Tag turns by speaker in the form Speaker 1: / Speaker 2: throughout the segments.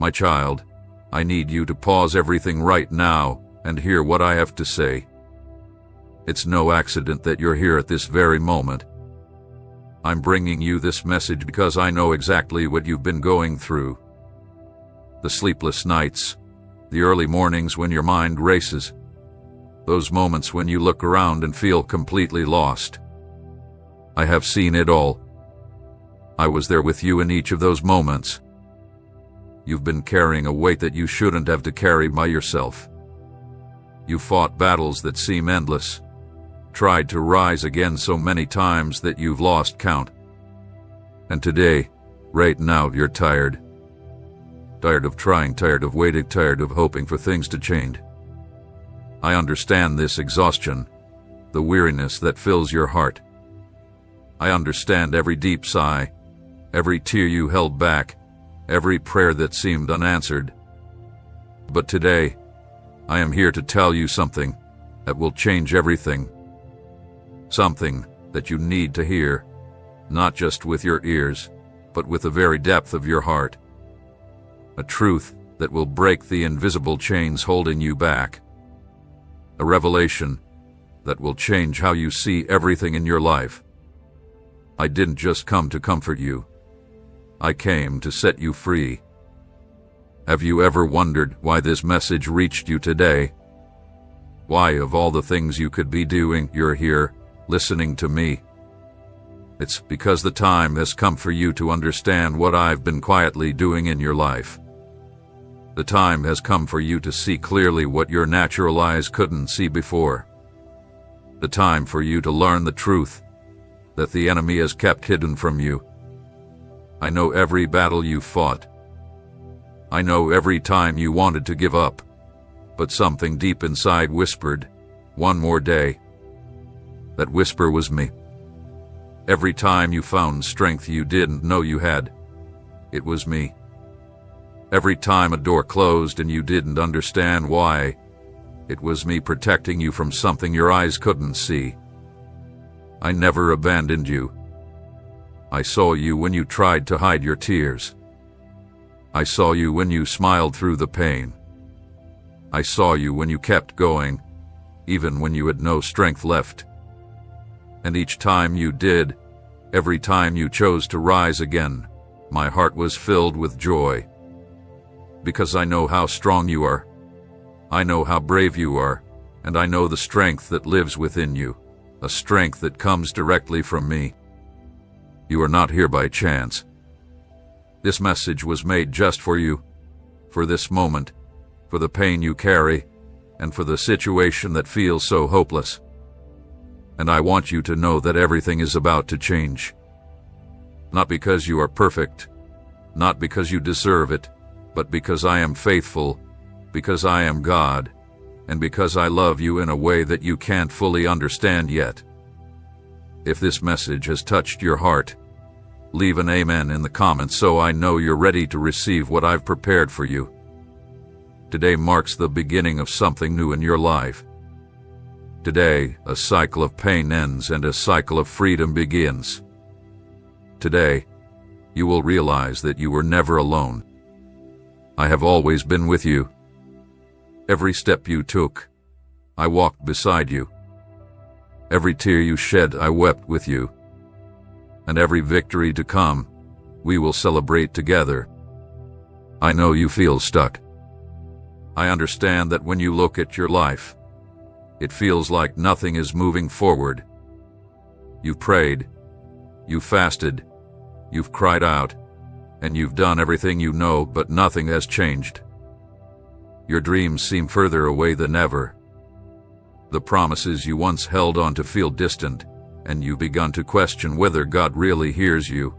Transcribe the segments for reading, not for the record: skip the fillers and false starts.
Speaker 1: My child, I need you to pause everything right now and hear what I have to say. It's no accident that you're here at this very moment. I'm bringing you this message because I know exactly what you've been going through. The sleepless nights, the early mornings when your mind races, those moments when you look around and feel completely lost. I have seen it all. I was there with you in each of those moments. You've been carrying a weight that you shouldn't have to carry by yourself. You fought battles that seem endless, tried to rise again so many times that you've lost count. And today, right now, you're tired. Tired of trying, tired of waiting, tired of hoping for things to change. I understand this exhaustion, the weariness that fills your heart. I understand every deep sigh, every tear you held back, every prayer that seemed unanswered. But today, I am here to tell you something that will change everything. Something that you need to hear, not just with your ears, but with the very depth of your heart. A truth that will break the invisible chains holding you back. A revelation that will change how you see everything in your life. I didn't just come to comfort you. I came to set you free. Have you ever wondered why this message reached you today? Why, of all the things you could be doing, you're here, listening to me? It's because the time has come for you to understand what I've been quietly doing in your life. The time has come for you to see clearly what your natural eyes couldn't see before. The time for you to learn the truth that the enemy has kept hidden from you. I know every battle you fought. I know every time you wanted to give up, but something deep inside whispered, "One more day." That whisper was me. Every time you found strength you didn't know you had, it was me. Every time a door closed and you didn't understand why, it was me protecting you from something your eyes couldn't see. I never abandoned you. I saw you when you tried to hide your tears. I saw you when you smiled through the pain. I saw you when you kept going, even when you had no strength left. And each time you did, every time you chose to rise again, my heart was filled with joy. Because I know how strong you are. I know how brave you are, and I know the strength that lives within you, a strength that comes directly from me. You are not here by chance. This message was made just for you, for this moment, for the pain you carry, and for the situation that feels so hopeless. And I want you to know that everything is about to change. Not because you are perfect, not because you deserve it, but because I am faithful, because I am God, and because I love you in a way that you can't fully understand yet. If this message has touched your heart, leave an amen in the comments so I know you're ready to receive what I've prepared for you. Today marks the beginning of something new in your life. Today, a cycle of pain ends and a cycle of freedom begins. Today, you will realize that you were never alone. I have always been with you. Every step you took, I walked beside you. Every tear you shed, I wept with you. And every victory to come, we will celebrate together. I know you feel stuck. I understand that when you look at your life, it feels like nothing is moving forward. You've prayed, you've fasted, you've cried out, and you've done everything you know, but nothing has changed. Your dreams seem further away than ever. The promises you once held on to feel distant, and you've begun to question whether God really hears you,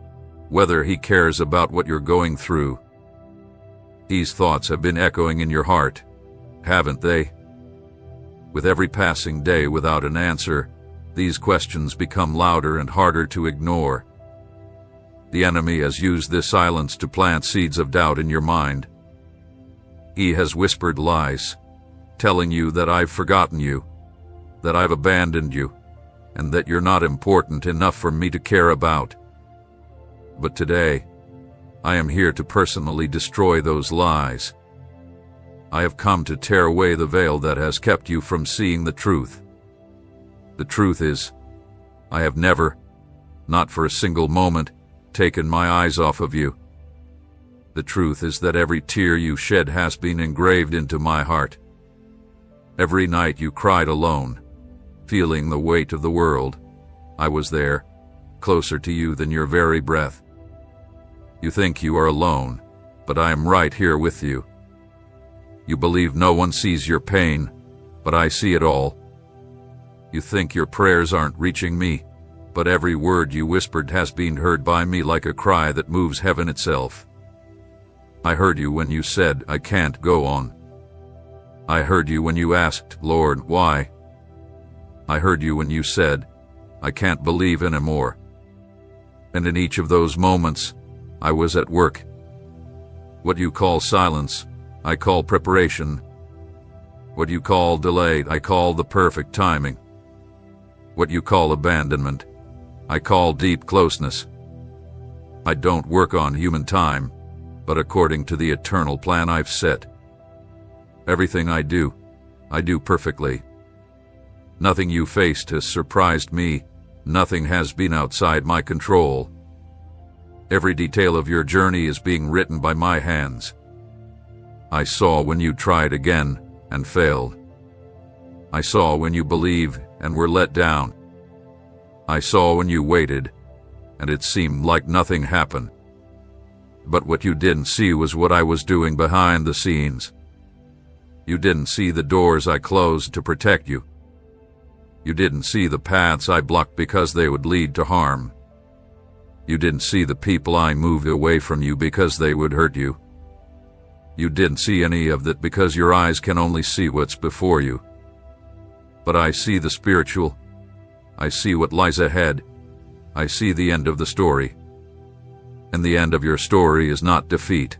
Speaker 1: whether He cares about what you're going through. These thoughts have been echoing in your heart, haven't they? With every passing day without an answer, these questions become louder and harder to ignore. The enemy has used this silence to plant seeds of doubt in your mind. He has whispered lies, telling you that I've forgotten you, that I've abandoned you, and that you're not important enough for me to care about. But today, I am here to personally destroy those lies. I have come to tear away the veil that has kept you from seeing the truth. The truth is, I have never, not for a single moment, taken my eyes off of you. The truth is that every tear you shed has been engraved into my heart. Every night you cried alone, feeling the weight of the world, I was there, closer to you than your very breath. You think you are alone, but I am right here with you. You believe no one sees your pain, but I see it all. You think your prayers aren't reaching me, but every word you whispered has been heard by me like a cry that moves heaven itself. I heard you when you said, I can't go on. I heard you when you asked, Lord, why? I heard you when you said, I can't believe anymore. And in each of those moments, I was at work. What you call silence, I call preparation. What you call delay, I call the perfect timing. What you call abandonment, I call deep closeness. I don't work on human time, but according to the eternal plan I've set. Everything I do perfectly. Nothing you faced has surprised me. Nothing has been outside my control. Every detail of your journey is being written by my hands. I saw when you tried again and failed. I saw when you believed and were let down. I saw when you waited, and it seemed like nothing happened. But what you didn't see was what I was doing behind the scenes. You didn't see the doors I closed to protect you. You didn't see the paths I blocked because they would lead to harm. You didn't see the people I moved away from you because they would hurt you. You didn't see any of that because your eyes can only see what's before you. But I see the spiritual. I see what lies ahead. I see the end of the story. And the end of your story is not defeat.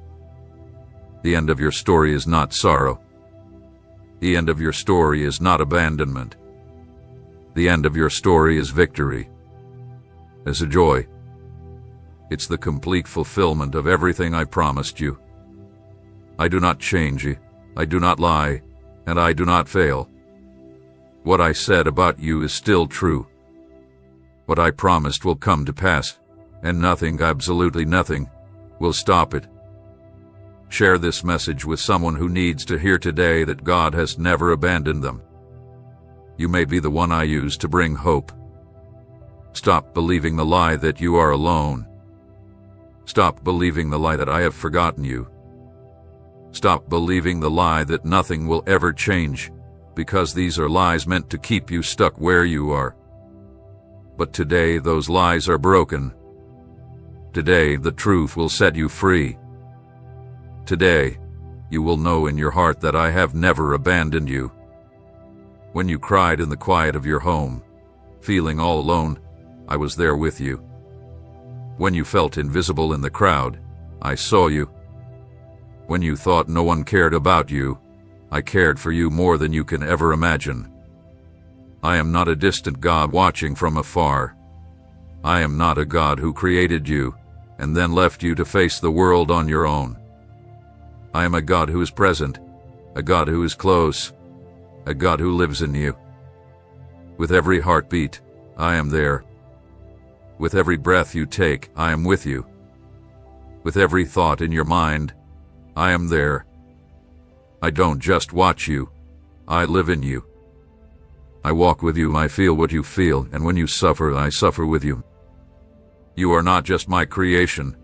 Speaker 1: The end of your story is not sorrow. The end of your story is not abandonment. The end of your story is victory. Is a joy. It's the complete fulfillment of everything I promised you. I do not change you, I do not lie, and I do not fail. What I said about you is still true. What I promised will come to pass, and nothing, absolutely nothing, will stop it. Share this message with someone who needs to hear today that God has never abandoned them. You may be the one I use to bring hope. Stop believing the lie that you are alone. Stop believing the lie that I have forgotten you. Stop believing the lie that nothing will ever change, because these are lies meant to keep you stuck where you are. But today those lies are broken. Today the truth will set you free. Today you will know in your heart that I have never abandoned you. When you cried in the quiet of your home, feeling all alone, I was there with you. When you felt invisible in the crowd, I saw you. When you thought no one cared about you, I cared for you more than you can ever imagine. I am not a distant God watching from afar. I am not a God who created you and then left you to face the world on your own. I am a God who is present, a God who is close, a God who lives in you. With every heartbeat, I am there. With every breath you take, I am with you. With every thought in your mind, I am there. I don't just watch you, I live in you. I walk with you, I feel what you feel, and when you suffer, I suffer with you. You are not just my creation,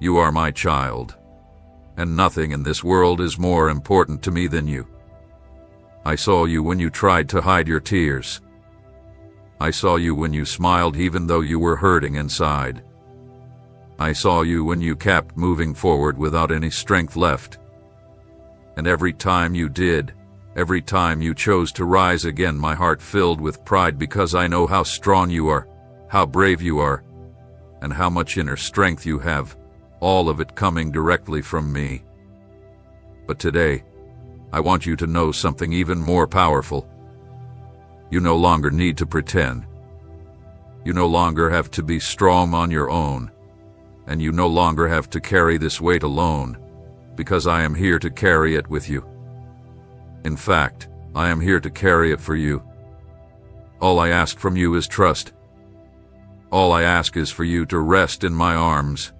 Speaker 1: you are my child. And nothing in this world is more important to me than you. I saw you when you tried to hide your tears. I saw you when you smiled even though you were hurting inside. I saw you when you kept moving forward without any strength left. And every time you did, every time you chose to rise again, my heart filled with pride because I know how strong you are, how brave you are, and how much inner strength you have, all of it coming directly from me. But today, I want you to know something even more powerful. You no longer need to pretend. You no longer have to be strong on your own. and you no longer have to carry this weight alone, because I am here to carry it with you. In fact, I am here to carry it for you. All I ask from you is trust. All I ask is for you to rest in my arms,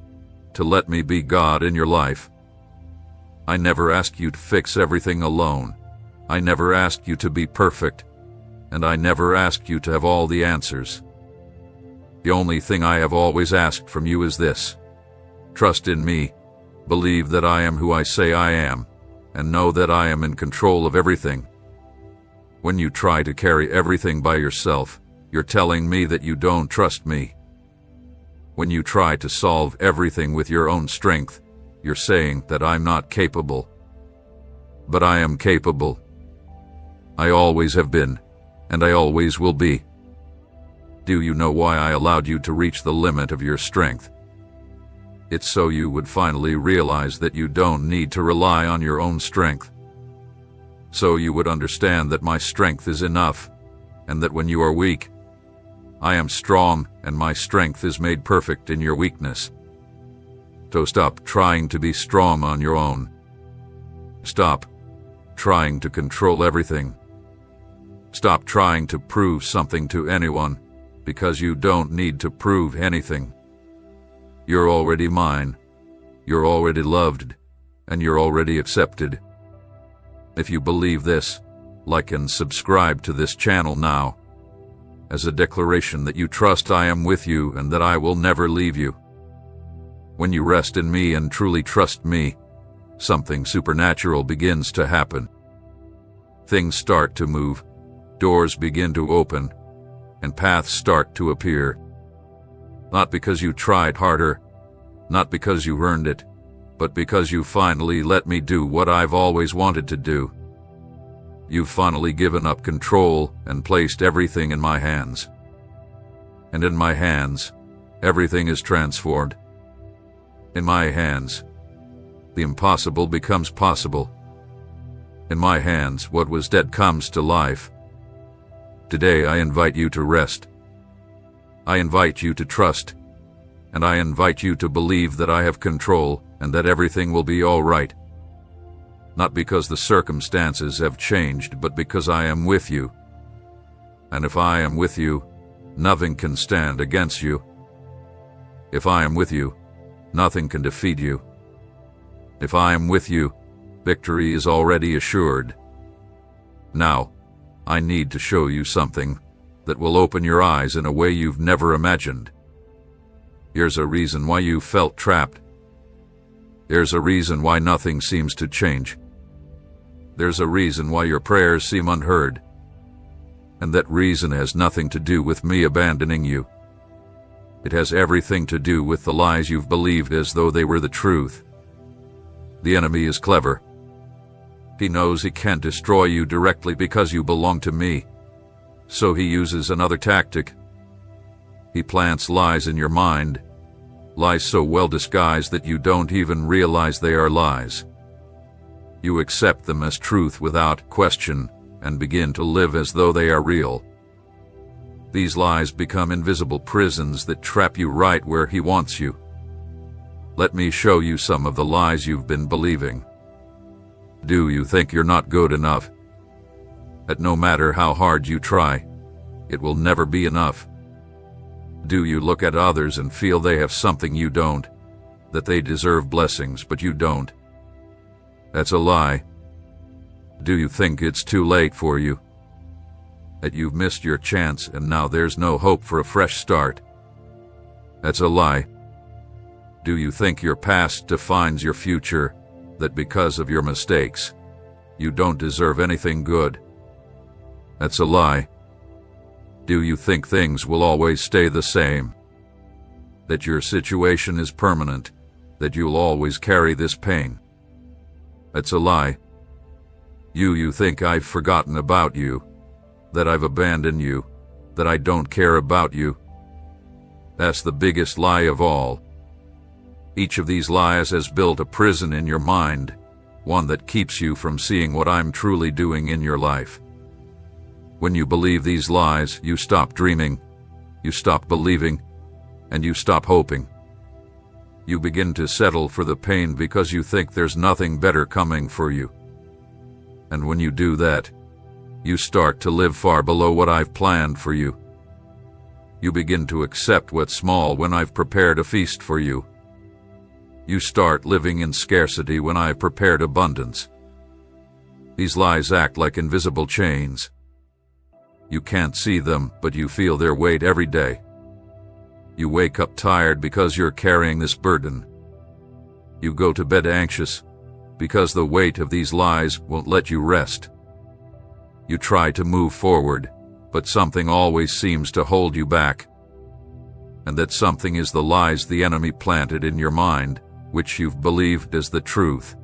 Speaker 1: to let me be God in your life. I never ask you to fix everything alone. I never ask you to be perfect, and I never ask you to have all the answers. The only thing I have always asked from you is this: trust in me, believe that I am who I say I am, and know that I am in control of everything. When you try to carry everything by yourself, you're telling me that you don't trust me. When you try to solve everything with your own strength, you're saying that I'm not capable. But I am capable. I always have been, and I always will be. Do you know why I allowed you to reach the limit of your strength? It's so you would finally realize that you don't need to rely on your own strength. So you would understand that my strength is enough, and that when you are weak, I am strong, and my strength is made perfect in your weakness. So stop trying to be strong on your own. Stop trying to control everything. Stop trying to prove something to anyone, because you don't need to prove anything. You're already mine. You're already loved, and you're already accepted. If you believe this, like and subscribe to this channel now, as a declaration that you trust I am with you and that I will never leave you. When you rest in me and truly trust me, something supernatural begins to happen. Things start to move, doors begin to open, and paths start to appear. Not because you tried harder, not because you earned it, but because you finally let me do what I've always wanted to do. You've finally given up control and placed everything in my hands. And in my hands, everything is transformed. In my hands, the impossible becomes possible. In my hands, what was dead comes to life. Today I invite you to rest. I invite you to trust, and I invite you to believe that I have control and that everything will be all right. Not because the circumstances have changed, but because I am with you. And if I am with you, nothing can stand against you. If I am with you, nothing can defeat you. If I am with you, victory is already assured. Now, I need to show you something that will open your eyes in a way you've never imagined. Here's a reason why you felt trapped. There's a reason why nothing seems to change. There's a reason why your prayers seem unheard. And that reason has nothing to do with me abandoning you. It has everything to do with the lies you've believed as though they were the truth. The enemy is clever. He knows he can't destroy you directly because you belong to me. So he uses another tactic. He plants lies in your mind, lies so well disguised that you don't even realize they are lies. You accept them as truth without question and begin to live as though they are real. These lies become invisible prisons that trap you right where he wants you. Let me show you some of the lies you've been believing. Do you think you're not good enough? That no matter how hard you try, it will never be enough? Do you look at others and feel they have something you don't, that they deserve blessings but you don't? That's a lie. Do you think it's too late for you? That you've missed your chance and now there's no hope for a fresh start? That's a lie. Do you think your past defines your future, that because of your mistakes, you don't deserve anything good? That's a lie. Do you think things will always stay the same? That your situation is permanent, that you'll always carry this pain? That's a lie. You think I've forgotten about you, that I've abandoned you, that I don't care about you. That's the biggest lie of all. Each of these lies has built a prison in your mind, one that keeps you from seeing what I'm truly doing in your life. When you believe these lies, you stop dreaming, you stop believing, and you stop hoping. You begin to settle for the pain because you think there's nothing better coming for you. And when you do that, you start to live far below what I've planned for you. You begin to accept what's small when I've prepared a feast for you. You start living in scarcity when I've prepared abundance. These lies act like invisible chains. You can't see them, but you feel their weight every day. You wake up tired because you're carrying this burden. You go to bed anxious because the weight of these lies won't let you rest. You try to move forward, but something always seems to hold you back. And that something is the lies the enemy planted in your mind, which you've believed as the truth.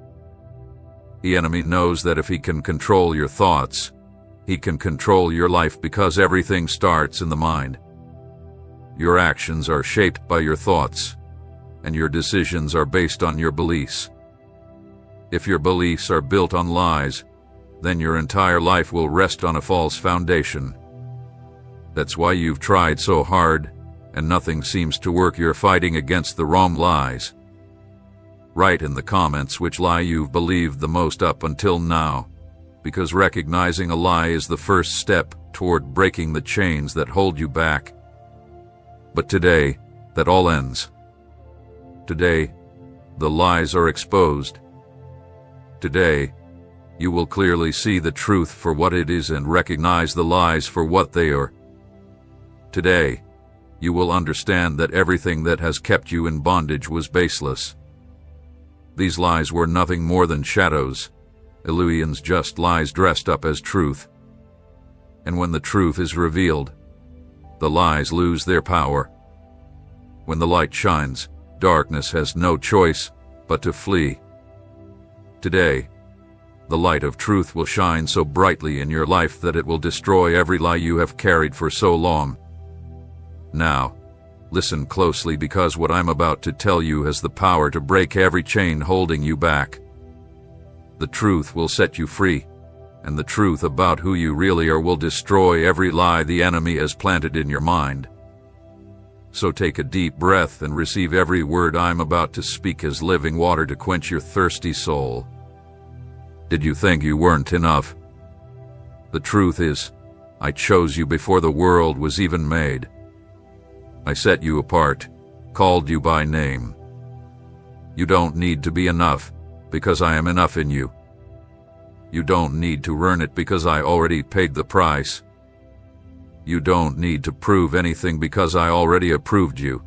Speaker 1: The enemy knows that if he can control your thoughts, he can control your life because everything starts in the mind. Your actions are shaped by your thoughts, and your decisions are based on your beliefs. If your beliefs are built on lies, then your entire life will rest on a false foundation. That's why you've tried so hard, and nothing seems to work. You're fighting against the wrong lies. Write in the comments which lie you've believed the most up until now, because recognizing a lie is the first step toward breaking the chains that hold you back. But today, that all ends. Today, the lies are exposed. Today, you will clearly see the truth for what it is and recognize the lies for what they are. Today, you will understand that everything that has kept you in bondage was baseless. These lies were nothing more than shadows, illusions, just lies dressed up as truth. And when the truth is revealed, the lies lose their power. When the light shines, darkness has no choice but to flee. Today, the light of truth will shine so brightly in your life that it will destroy every lie you have carried for so long. Now, listen closely, because what I'm about to tell you has the power to break every chain holding you back. The truth will set you free, and the truth about who you really are will destroy every lie the enemy has planted in your mind. So take a deep breath and receive every word I'm about to speak as living water to quench your thirsty soul. Did you think you weren't enough? The truth is, I chose you before the world was even made. I set you apart, called you by name. You don't need to be enough, because I am enough in you. You don't need to earn it, because I already paid the price. You don't need to prove anything, because I already approved you.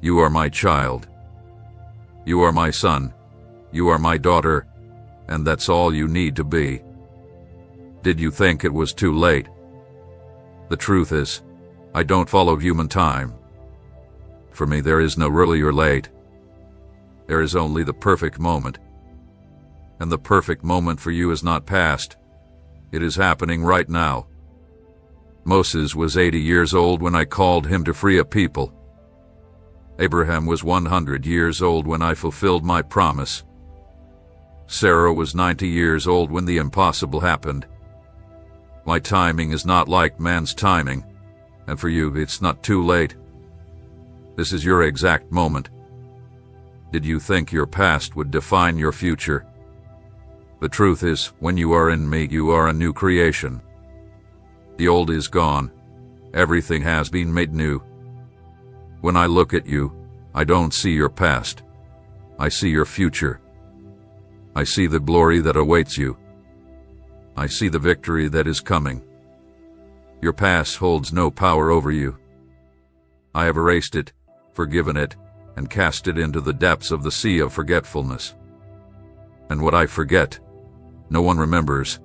Speaker 1: You are my child. You are my son. You are my daughter, and that's all you need to be. Did you think it was too late? The truth is, I don't follow human time. For me, there is no early or late. There is only the perfect moment. And the perfect moment for you is not past. It is happening right now. Moses was 80 years old when I called him to free a people. Abraham was 100 years old when I fulfilled my promise. Sarah was 90 years old when the impossible happened. My timing is not like man's timing, and for you it's not too late. This is your exact moment. Did you think your past would define your future? The truth is, when you are in me, you are a new creation. The old is gone. Everything has been made new. When I look at you, I don't see your past. I see your future. I see the glory that awaits you. I see the victory that is coming. Your past holds no power over you. I have erased it, forgiven it, and cast it into the depths of the sea of forgetfulness. And what I forget, no one remembers.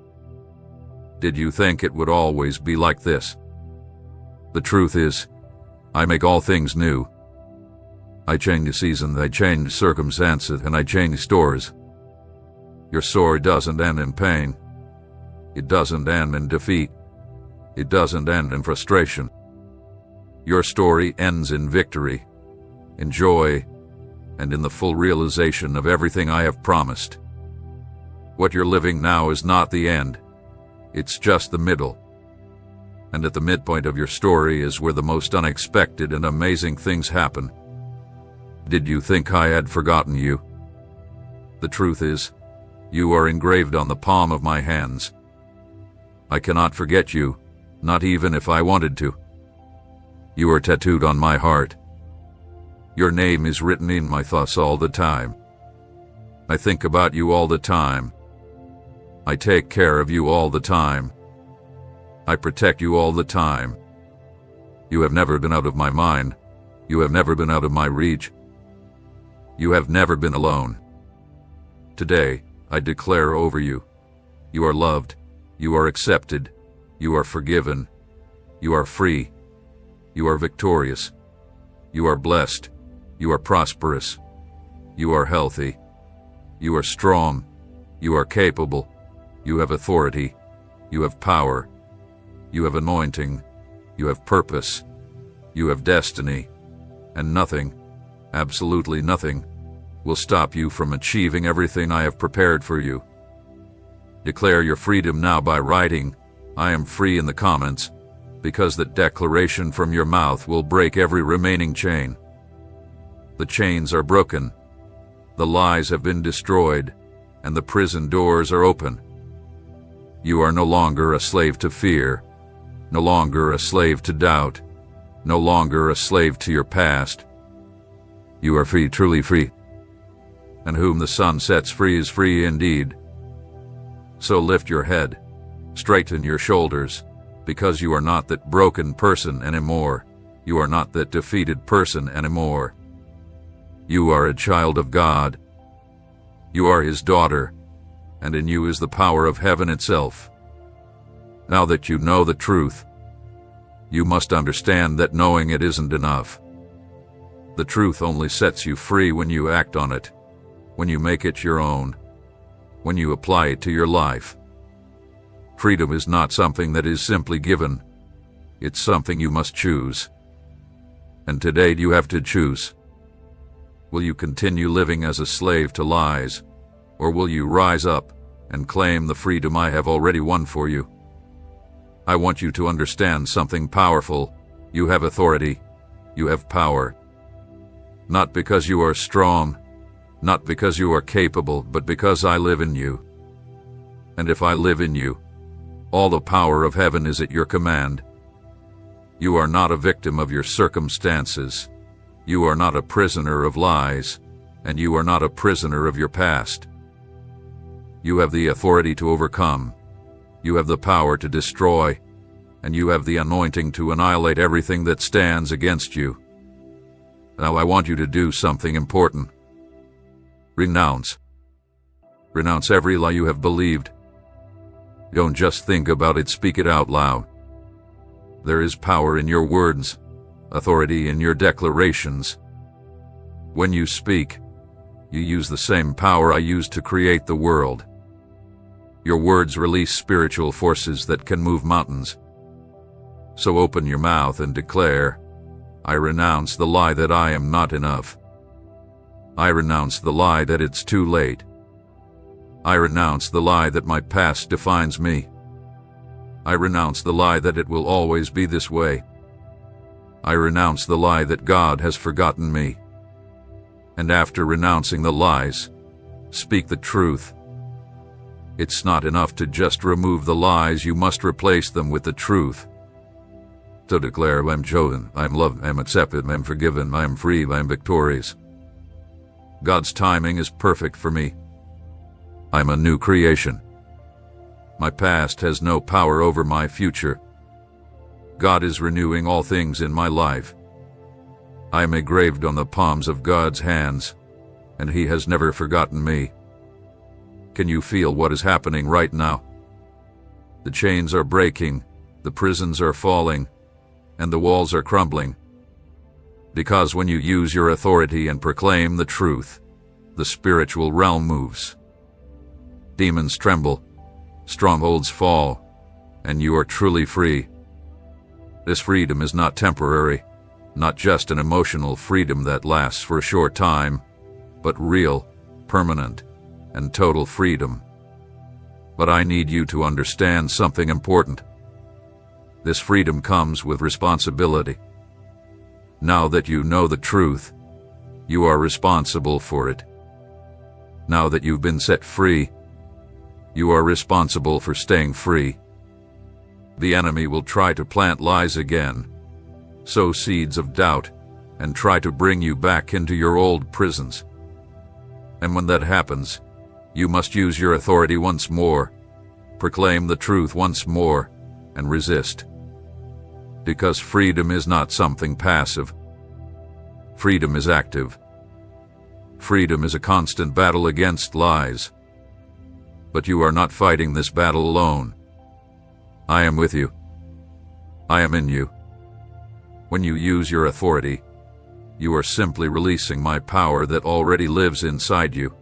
Speaker 1: Did you think it would always be like this? The truth is, I make all things new. I change the seasons, I change circumstances, and I change stories. Your story doesn't end in pain. It doesn't end in defeat. It doesn't end in frustration. Your story ends in victory, in joy, and in the full realization of everything I have promised. What you're living now is not the end. It's just the middle. And at the midpoint of your story is where the most unexpected and amazing things happen. Did you think I had forgotten you? The truth is, you are engraved on the palm of my hands. I cannot forget you, not even if I wanted to. You are tattooed on my heart. Your name is written in my thoughts all the time. I think about you all the time. I take care of you all the time. I protect you all the time. You have never been out of my mind. You have never been out of my reach. You have never been alone. Today, I declare over you, you are loved, you are accepted, you are forgiven, you are free, you are victorious, you are blessed, you are prosperous, you are healthy, you are strong, you are capable, you have authority, you have power, you have anointing, you have purpose, you have destiny, and nothing, absolutely nothing, will stop you from achieving everything I have prepared for you. Declare your freedom now by writing, "I am free" in the comments, because that declaration from your mouth will break every remaining chain. The chains are broken, the lies have been destroyed, and the prison doors are open. You are no longer a slave to fear, no longer a slave to doubt, no longer a slave to your past. You are free, truly free. And whom the Son sets free is free indeed. So lift your head, straighten your shoulders, because you are not that broken person anymore. You are not that defeated person anymore. You are a child of God. You are His daughter, and in you is the power of heaven itself. Now that you know the truth, you must understand that knowing it isn't enough. The truth only sets you free when you act on it, when you make it your own, when you apply it to your life. Freedom is not something that is simply given. It's something you must choose. And today you have to choose. Will you continue living as a slave to lies, or will you rise up and claim the freedom I have already won for you? I want you to understand something powerful. You have authority. You have power. Not because you are strong, not because you are capable, but because I live in you. And if I live in you, all the power of heaven is at your command. You are not a victim of your circumstances. You are not a prisoner of lies, and you are not a prisoner of your past. You have the authority to overcome. You have the power to destroy, and you have the anointing to annihilate everything that stands against you. Now I want you to do something important. Renounce. Renounce every lie you have believed. Don't just think about it, speak it out loud. There is power in your words, authority in your declarations. When you speak, you use the same power I used to create the world. Your words release spiritual forces that can move mountains. So open your mouth and declare, I renounce the lie that I am not enough. I renounce the lie that it's too late. I renounce the lie that my past defines me. I renounce the lie that it will always be this way. I renounce the lie that God has forgotten me. And after renouncing the lies, speak the truth. It's not enough to just remove the lies, you must replace them with the truth. So declare, I'm chosen, I'm loved, I'm accepted, I'm forgiven, I am free, I am victorious. God's timing is perfect for me. I'm a new creation. My past has no power over my future. God is renewing all things in my life. I am engraved on the palms of God's hands, and He has never forgotten me. Can you feel what is happening right now? The chains are breaking, the prisons are falling, and the walls are crumbling. Because when you use your authority and proclaim the truth, the spiritual realm moves. Demons tremble, strongholds fall, and you are truly free. This freedom is not temporary, not just an emotional freedom that lasts for a short time, but real, permanent, and total freedom. But I need you to understand something important. This freedom comes with responsibility. Now that you know the truth, You are responsible for it. Now that you've been set free, you are responsible for staying free. The enemy will try to plant lies again, sow seeds of doubt, and try to bring you back into your old prisons. And when that happens, you must use your authority once more, proclaim the truth once more, and resist. Because freedom is not something passive. Freedom is active. Freedom is a constant battle against lies. But you are not fighting this battle alone. I am with you. I am in you. When you use your authority, you are simply releasing my power that already lives inside you.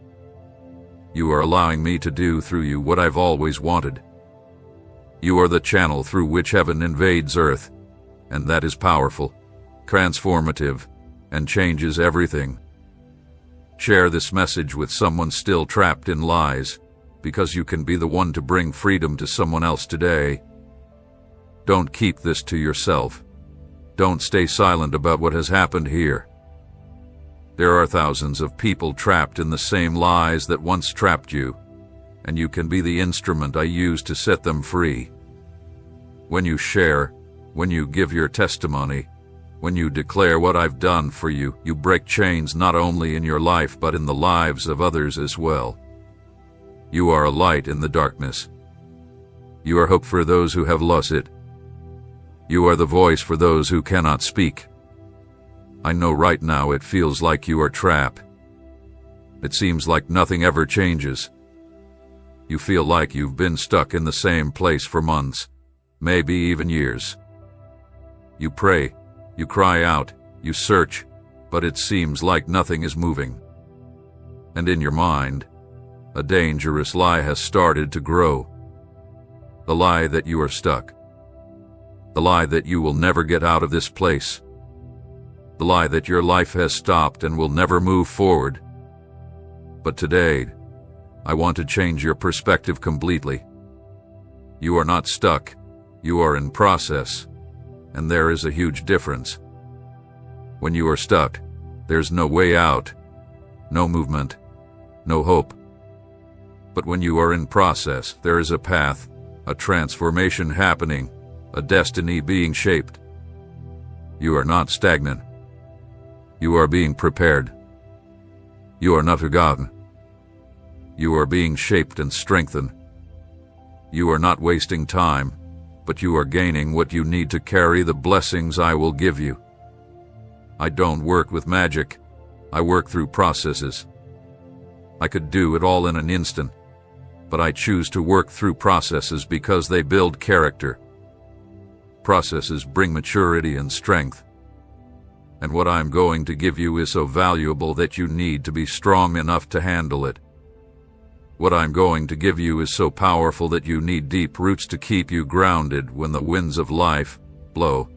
Speaker 1: You are allowing me to do through you what I've always wanted. You are the channel through which heaven invades earth, and that is powerful, transformative, and changes everything. Share this message with someone still trapped in lies, because you can be the one to bring freedom to someone else today. Don't keep this to yourself. Don't stay silent about what has happened here. There are thousands of people trapped in the same lies that once trapped you, and you can be the instrument I use to set them free. When you share, when you give your testimony, when you declare what I've done for you, you break chains not only in your life but in the lives of others as well. You are a light in the darkness. You are hope for those who have lost it. You are the voice for those who cannot speak. I know right now it feels like you are trapped. It seems like nothing ever changes. You feel like you've been stuck in the same place for months, maybe even years. You pray, you cry out, you search, but it seems like nothing is moving. And in your mind, a dangerous lie has started to grow. The lie that you are stuck. The lie that you will never get out of this place. The lie that your life has stopped and will never move forward. But today, I want to change your perspective completely. You are not stuck, you are in process, and there is a huge difference. When you are stuck, there's no way out, no movement, no hope. But when you are in process, there is a path, a transformation happening, a destiny being shaped. You are not stagnant. You are being prepared. You are not forgotten. You are being shaped and strengthened. You are not wasting time, but you are gaining what you need to carry the blessings I will give you. I don't work with magic. I work through processes. I could do it all in an instant, but I choose to work through processes because they build character. Processes bring maturity and strength. And what I'm going to give you is so valuable that you need to be strong enough to handle it. What I'm going to give you is so powerful that you need deep roots to keep you grounded when the winds of life blow.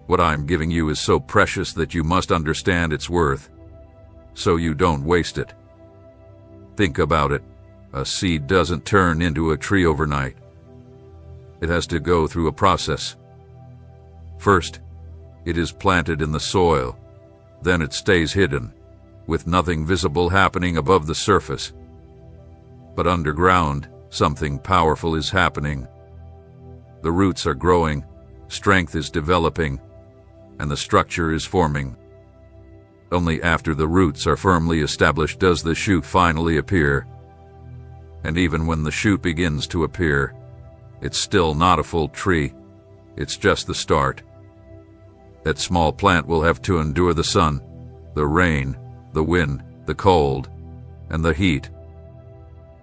Speaker 1: What I'm giving you is so precious that you must understand its worth, so you don't waste it. Think about it. A seed doesn't turn into a tree overnight. It has to go through a process. First, it is planted in the soil. Then it stays hidden, with nothing visible happening above the surface. But underground, something powerful is happening. The roots are growing, strength is developing, and the structure is forming. Only after the roots are firmly established does the shoot finally appear. And even when the shoot begins to appear, it's still not a full tree. It's just the start. That small plant will have to endure the sun, the rain, the wind, the cold, and the heat.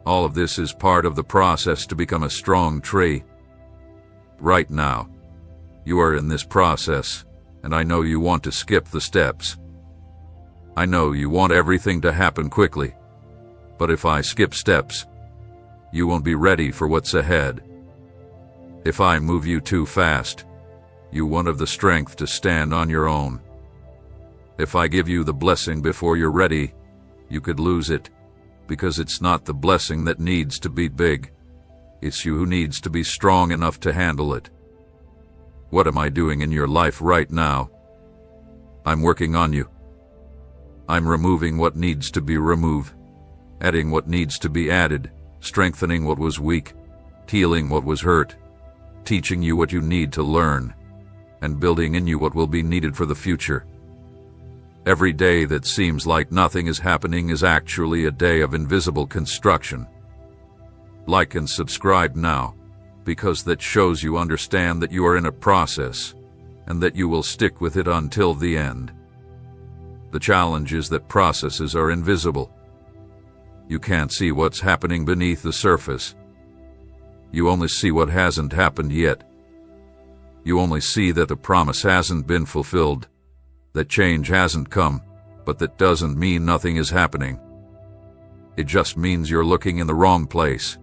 Speaker 1: All of this is part of the process to become a strong tree. Right now, you are in this process, and I know you want to skip the steps. I know you want everything to happen quickly, but if I skip steps, you won't be ready for what's ahead. If I move you too fast, you won't have the strength to stand on your own. If I give you the blessing before you're ready, you could lose it, because it's not the blessing that needs to be big. It's you who needs to be strong enough to handle it. What am I doing in your life right now? I'm working on you. I'm removing what needs to be removed, adding what needs to be added, strengthening what was weak, healing what was hurt, teaching you what you need to learn, and building in you what will be needed for the future. Every day that seems like nothing is happening is actually a day of invisible construction. Like and subscribe now, because that shows you understand that you are in a process, and that you will stick with it until the end. The challenge is that processes are invisible. You can't see what's happening beneath the surface. You only see what hasn't happened yet. You only see that the promise hasn't been fulfilled, that change hasn't come, but that doesn't mean nothing is happening. It just means you're looking in the wrong place.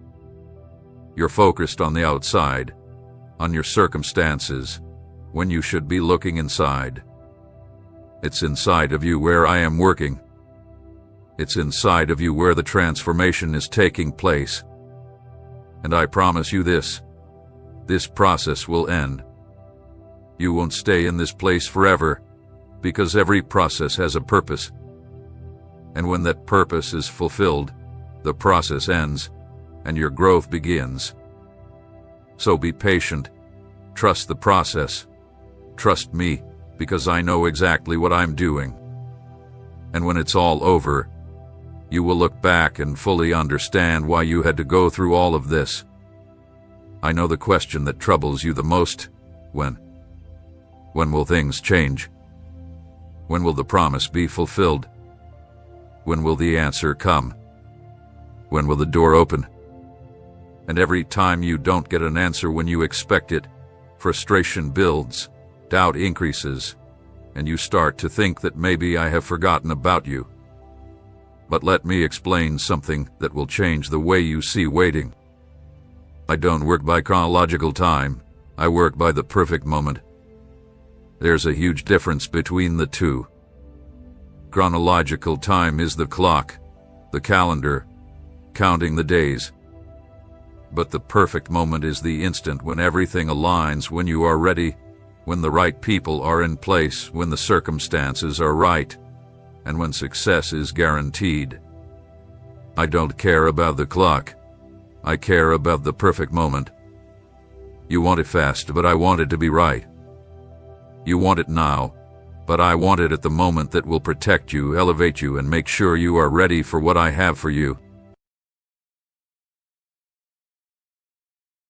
Speaker 1: You're focused on the outside, on your circumstances, when you should be looking inside. It's inside of you where I am working. It's inside of you where the transformation is taking place. And I promise you this process will end. You won't stay in this place forever, because every process has a purpose. And when that purpose is fulfilled, the process ends, and your growth begins. So be patient. Trust the process. Trust me, because I know exactly what I'm doing. And when it's all over, you will look back and fully understand why you had to go through all of this. I know the question that troubles you the most. When? When will things change? When will the promise be fulfilled? When will the answer come? When will the door open? And every time you don't get an answer when you expect it, frustration builds, doubt increases, and you start to think that maybe I have forgotten about you. But let me explain something that will change the way you see waiting. I don't work by chronological time. I work by the perfect moment. There's a huge difference between the two. Chronological time is the clock, the calendar, counting the days. But the perfect moment is the instant when everything aligns, when you are ready, when the right people are in place, when the circumstances are right, and when success is guaranteed. I don't care about the clock. I care about the perfect moment. You want it fast, but I want it to be right. You want it now, but I want it at the moment that will protect you, elevate you, and make sure you are ready for what I have for you.